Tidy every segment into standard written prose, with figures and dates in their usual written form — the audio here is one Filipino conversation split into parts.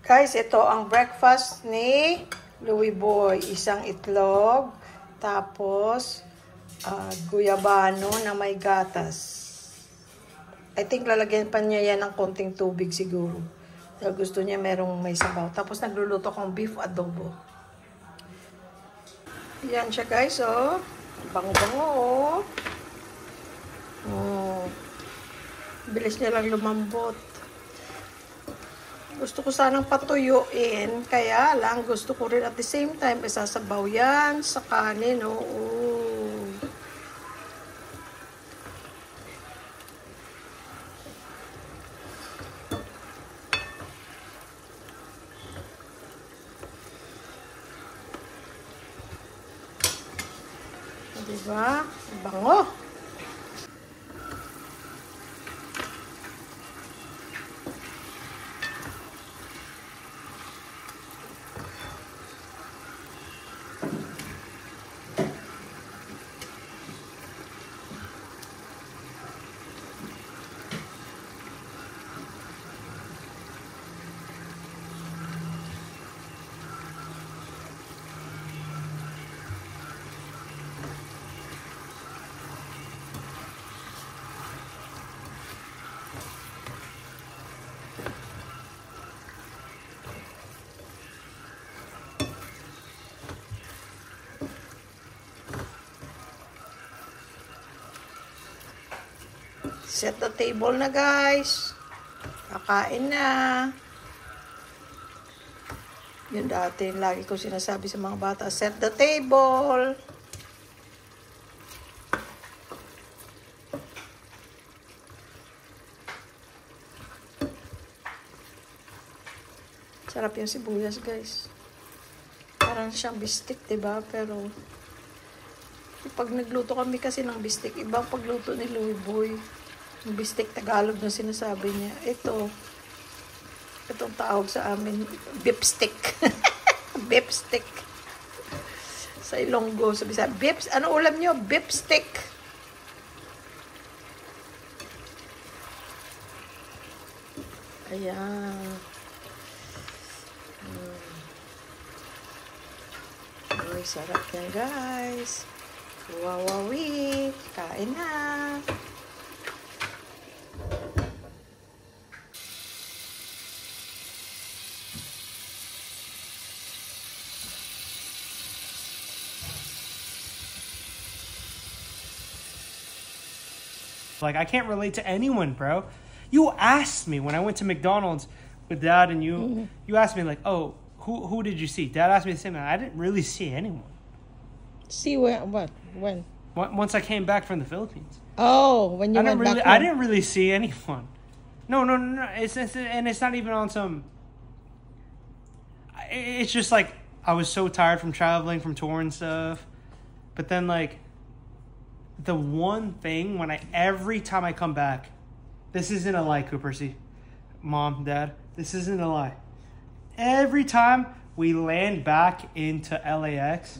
Guys, ito ang breakfast ni Louie Boy. Isang itlog, tapos guyabano na may gatas. I think lalagyan pa niya yan ng konting tubig siguro. Dahil gusto niya merong may sabaw. Tapos nagluluto kong beef adobo. Yan siya guys, oh. Bango-bango, oh. Oh. Bilis niya lang lumambot. Gusto ko sanang patuyuin, kaya lang gusto ko rin at the same time isasabaw yan sa kanin. Oo. Diba? Bango. Set the table na guys. Kakain na. Yun dati, lagi ko sinasabi sa mga bata, set the table. Sarap yung sibuyas guys. Parang siyang bistik, diba? Pero pag nagluto kami kasi ng bistik, ibang pagluto ni Louie Boy. Yung bistik Tagalog na sinasabi niya. Itong tawag sa amin, beefstick. Beefstick. Sa Ilonggo, sabi sa beef, ano ulam nyo? Beefstick. Ayan. Uy, sarap yan guys. Wawawi. Kain na. Like, I can't relate to anyone, bro. You asked me when I went to McDonald's with Dad and you, you asked me, like, oh, who did you see? Dad asked me the same thing. I didn't really see anyone. See where, what? When? Once I came back from the Philippines. Oh, when you went back home. I didn't really see anyone. No. And it's not even on some... It's just, like, I was so tired from traveling, from tour and stuff. But then, like... The one thing every time I come back, this isn't a lie, Cooper, see, Mom, Dad, this isn't a lie. Every time we land back into LAX,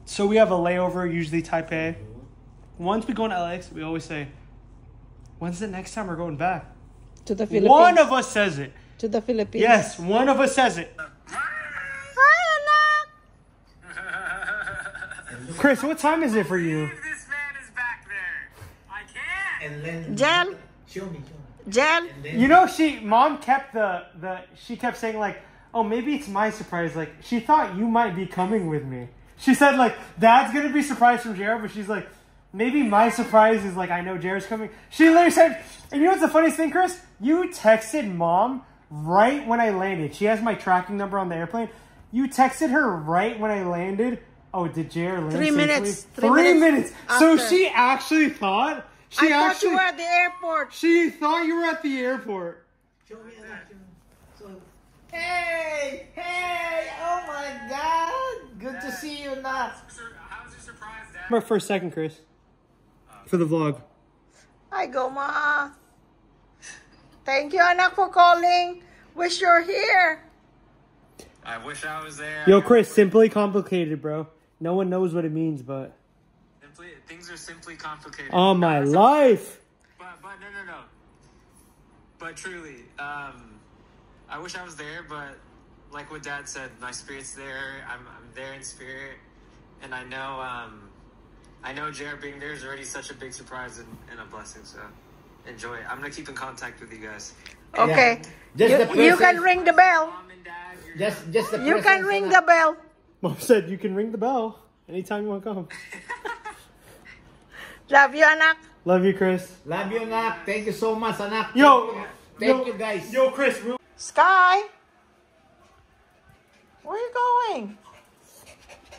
so we have a layover, usually Taipei. Once we go to LAX, we always say, when's the next time we're going back? To the Philippines. One of us says it. To the Philippines. Yes, one of us says it. Hi, Anak. Chris, what time is it for you? Gel. Show me. Gel. You know, Mom kept she kept saying like, oh, maybe it's my surprise. Like, she thought you might be coming with me. She said like, Dad's gonna be surprised from Jared, but she's like, maybe my surprise is like, I know Jared's coming. She literally said, and you know what's the funniest thing, Chris? You texted Mom right when I landed. She has my tracking number on the airplane. You texted her right when I landed. Oh, did Jared land 3 safely? minutes. 3 minutes. After. So she actually thought. I thought you were at the airport. She thought you were at the airport. Show me. Hey! Oh my God! Good to see you, Nat. How's your surprise, Dad? My first second, Chris. For the vlog. Hi, Goma. Thank you, Anak, for calling. Wish you're here. I wish I was there. Yo, Chris, simply complicated, bro. No one knows what it means, but... Things are simply complicated. Oh, my life. But no. But truly, I wish I was there, but like what Dad said, my spirit's there. I'm there in spirit, and I know JR being there is already such a big surprise and a blessing. So enjoy it. I'm gonna keep in contact with you guys. Okay. Just the You can person- ring the bell. Mom and Dad, you're Just the You can presence, ring anak. the bell. Mom said you can ring the bell anytime you want to come. Love you, anak. Love you, Chris. Love you, anak. Thank you so much, anak. yo, Thank you, guys. Yo, Chris. Sky, where you going?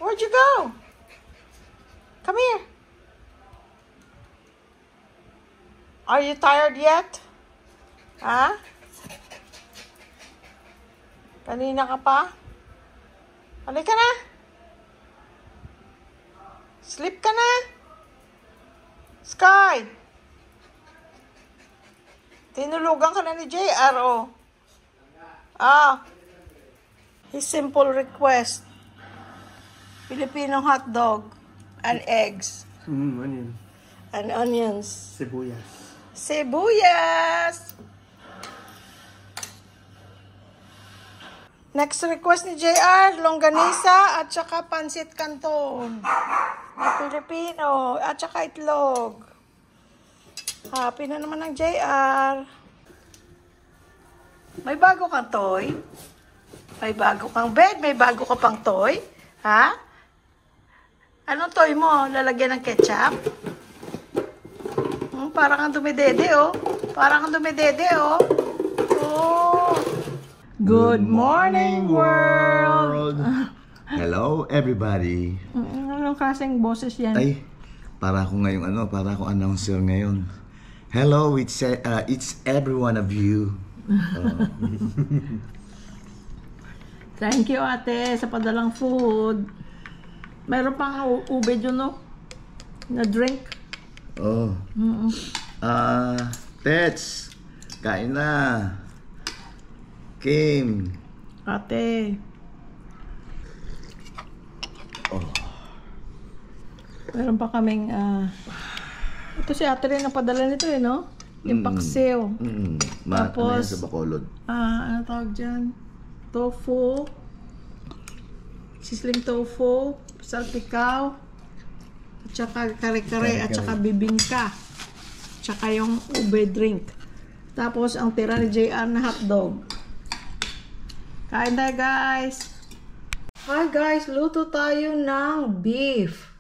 Where'd you go? Come here. Are you tired yet? Ha? Kanina ka pa? Halika na. Sleep ka na. Sky. Tinulugan ka na ni JR, oh. His simple request. Filipino hot dog and eggs Onion. and onions. Sibuyas. Sibuyas! Next request ni JR, longganisa at saka pansit canton. Filipino at saka itlog. Happy na naman ng JR. May bago kang toy? May bago kang bed? May bago ka pang toy? Ha? Anong toy mo? Lalagyan ng ketchup? Parang kang dumidede, oh. Parang kang dumidede, oh. Oh. Good morning, world! Hello, everybody. Anong klaseng boses yan? Ay, para ako ngayong para ako announcer ngayon. Hello, it's every one of you. Thank you, ate, sa padalang food. Meron pang ube dyan, no? Na drink. Oh. Tets, kain na. Kim. Ate. Meron pa kaming, ito si ate rin ang padala nito, eh, no? Yung paksiw. Tapos, Tapos, sa Bacolod. ano tawag dyan? Tofu. Sisling tofu. Salpikaw. At saka kare-kare. At saka bibingka. At saka yung ube drink. Tapos, ang tira ni JR na hotdog. Kain tayo, guys! Hi, guys! Luto tayo ng beef.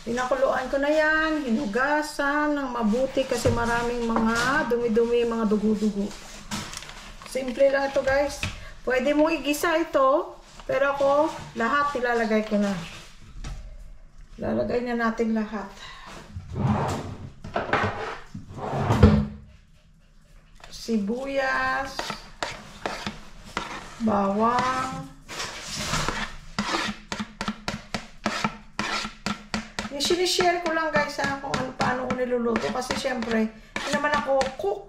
Pinakuluan ko na yan. Hinugasan ng mabuti kasi maraming mga dumi-dumi, mga dugo-dugo. Simple lang ito, guys. Pwede mong igisa ito, pero ako, lahat nilalagay ko na. Lalagay na natin lahat. Sibuyas, bawang, sinishare ko lang, guys, kung paano ko niluluto kasi syempre, hindi naman ako cook.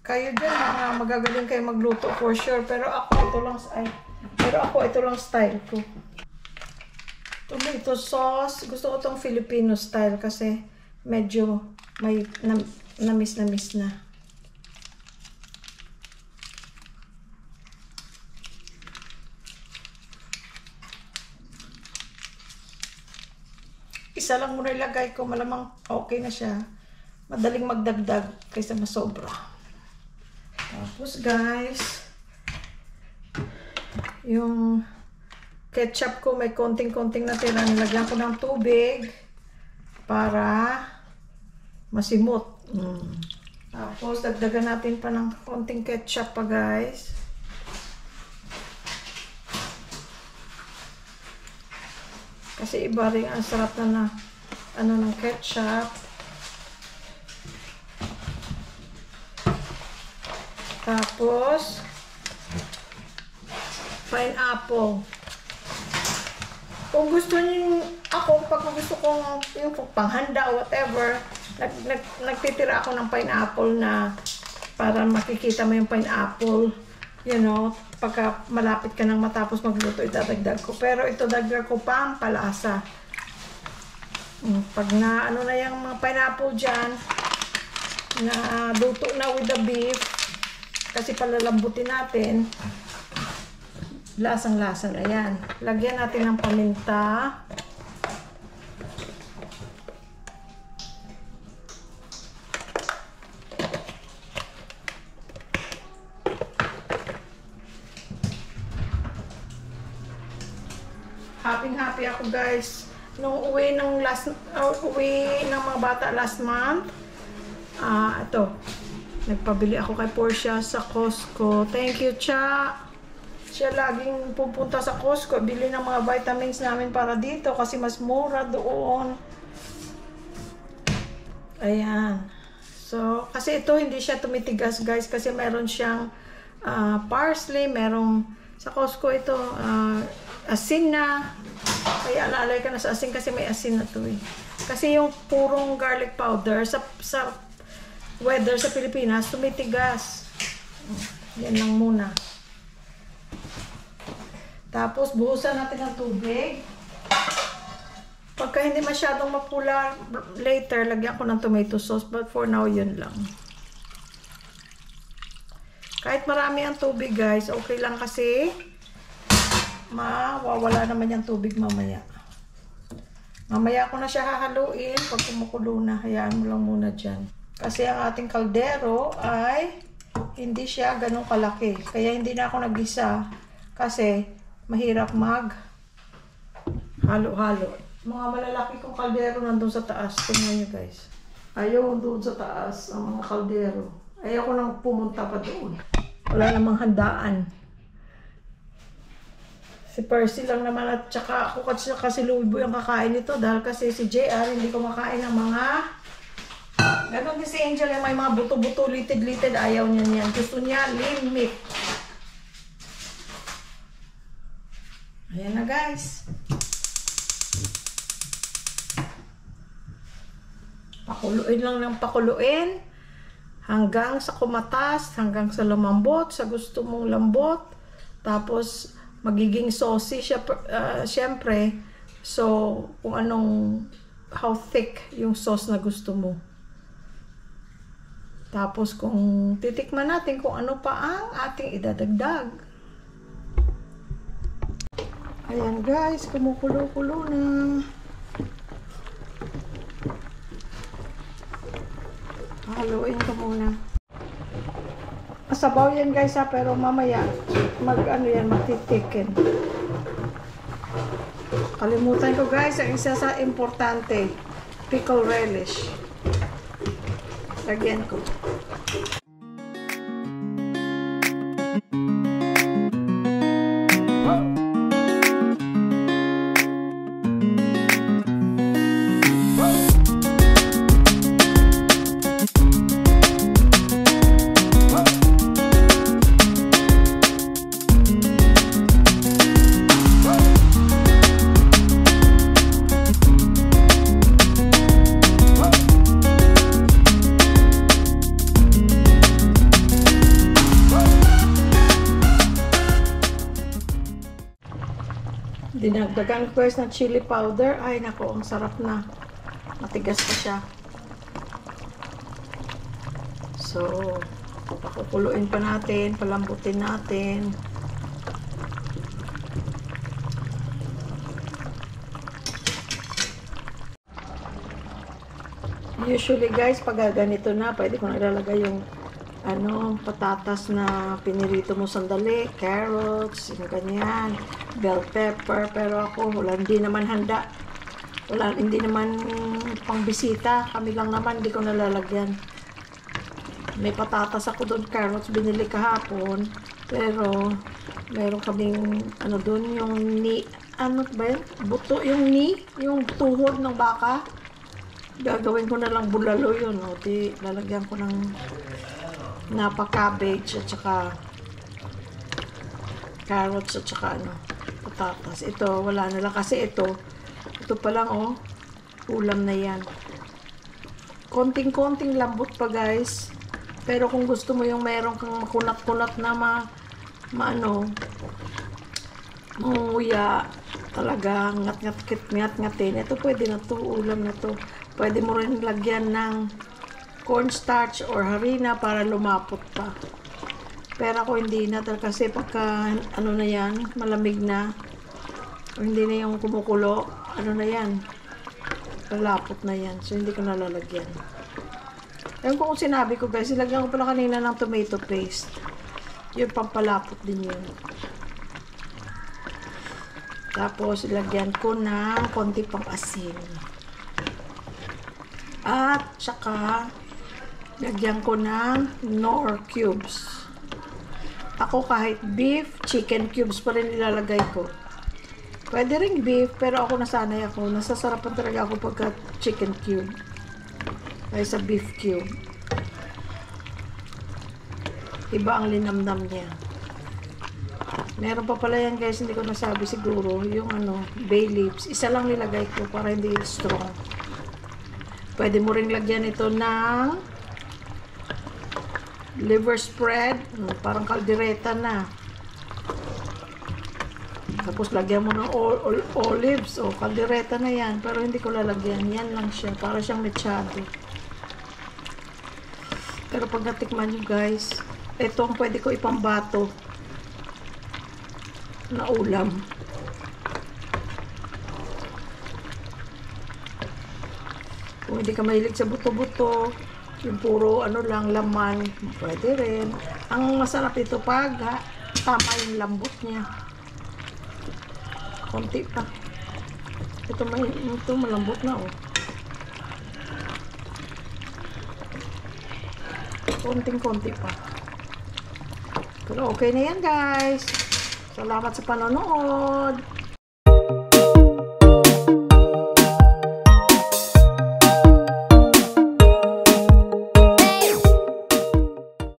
Kayo dyan, mga magagaling kayo magluto for sure. Pero ako, ito lang style ko. Tomato sauce. Gusto ko tong Filipino style kasi medyo may namis na. Isa lang muna ilagay ko. Malamang okay na siya. Madaling magdagdag kaysa masobra. Tapos, guys, yung ketchup ko may konting-konting natira. Nilagyan ko ng tubig para masimot. Tapos, dagdagan natin pa ng konting ketchup pa, guys. Kasi iba rin ang sarap na ng ketchup. Tapos, pineapple. Kung gusto niyo, pag gusto kong yung panghanda o whatever, nagtitira ako ng pineapple na para makikita mo yung pineapple. You know, pagka malapit ka nang matapos magluto, idadagdag ko. Pero ito dagdag ko pa ang palasa. Pag na, na yung mga pineapple dyan, na luto na with the beef, Kasi palalambutin natin. Lasang-lasa na yan. Lagyan natin ng paminta. Happy ako guys. Nung uwi ng mga bata last month, ito, nagpabili ako kay Portia sa Costco. Thank you, Cha. Siya laging pupunta sa Costco, bili ng mga vitamins namin para dito kasi mas mura doon. Ayan. So, kasi ito hindi siya tumitigas guys kasi meron siyang parsley, merong sa Costco ito, asin na. Kaya alalay ka na sa asin kasi may asin na to eh. Kasi yung purong garlic powder sa weather sa Pilipinas, tumitigas. Yan lang muna. Tapos buhusan natin ng tubig. Pagka hindi masyadong mapula, later lagyan ko ng tomato sauce. But for now, yun lang. Kahit marami ang tubig guys, okay lang kasi mawawala naman yung tubig mamaya. Mamaya ko na siya hahaluin pag kumukulo na. Hayaan mo lang muna dyan. Kasi ang ating kaldero ay hindi siya ganun kalaki. Kaya hindi na ako nag-isa kasi mahirap mag halo-halo. Mga malalaki kong kaldero nandun sa taas. Tingnan nyo guys. Ayaw doon sa taas ang mga kaldero. Ayaw ko nang pumunta pa doon. Wala namang handaan. Si Percy lang naman at saka ako kasi Louie Boy ang kakain nito dahil kasi si JR hindi kumakain ng mga ganon din si Angel yung may mga buto-buto, litid-litid, ayaw niya niyan. Gusto niya lean meat. Ayan na guys. Pakuluin lang ng pakuluin hanggang sa kumatas, hanggang sa lumambot, sa gusto mong lambot. Tapos magiging saucy siya, syempre. So, kung how thick yung sauce na gusto mo. Tapos, kung titikman natin kung ano pa ang ating idadagdag. Ayan guys, kumukulo-kulo na. Haluin ko muna. Masabaw yan guys ha, pero mamaya matitikin. Kalimutan ko guys, ang isa sa importante, pickle relish. Lagyan ko. Dinagdagan ko guys ng chili powder. Ay nako, ang sarap na. Matigas pa siya. So, pakukuluin pa natin, palambutin natin. Usually guys, pag ganito na, pwede ko na ilalagay yung patatas na pinirito mo sandali, carrots, yung ganyan, bell pepper, pero ako hindi naman handa. Hindi naman pang bisita. Kami lang naman, hindi ko nalalagyan. May patatas ako doon, carrots, binili kahapon. Pero, meron kaming, doon, yung buto, yung tuhod ng baka. Gagawin ko na lang bulalo yun, lalagyan ko ng cabbage at saka carrots at saka patatas. Ito, wala na lang kasi ito pa lang ulam na yan. Konting-konting lambot pa guys. Pero kung gusto mo yung meron kang makunat-kunat na manguya talaga, ngat-ngatin. Ito pwede na to, ulam na to. Pwede mo rin lagyan ng cornstarch or harina para lumapot pa. Pero ako hindi na kasi pagka ano na yan, malamig na o hindi na yung kumukulo, ano na yan, palapot na yan. So hindi ko nalalagyan. Ewan ko kung sinabi ko guys, ilagyan ko pala kanina ng tomato paste. Yun, pampalapot din yun. Tapos ilagyan ko ng konti pang asin. At saka lagyan ko ng Knorr cubes. Ako kahit beef, chicken cubes pa rin ilalagay ko. Pwede ring beef, pero ako nasanay ako. Nasasarapan talaga ako pagka chicken cube. Kaysa beef cube. Iba ang linamnam niya. Meron pa pala yan guys, hindi ko nasabi siguro. Yung bay leaves. Isa lang nilagay ko para hindi strong. Pwede mo ring lagyan ito ng liver spread, parang kaldereta na. Tapos lagyan mo ng olives o kaldereta na yan, pero hindi ko lalagyan. Yan lang siya, para siyang mechado. Pero pag natikman nyo guys, ito ang pwede ko ipambato na ulam. Kung hindi ka mahilig sa buto-buto, yung puro lang laman, pwede rin. Ang masarap ito pag tama yung lambot niya. Konti pa. Ito malambot na konting-konti pa. Pero okay na yan guys. Salamat sa panonood.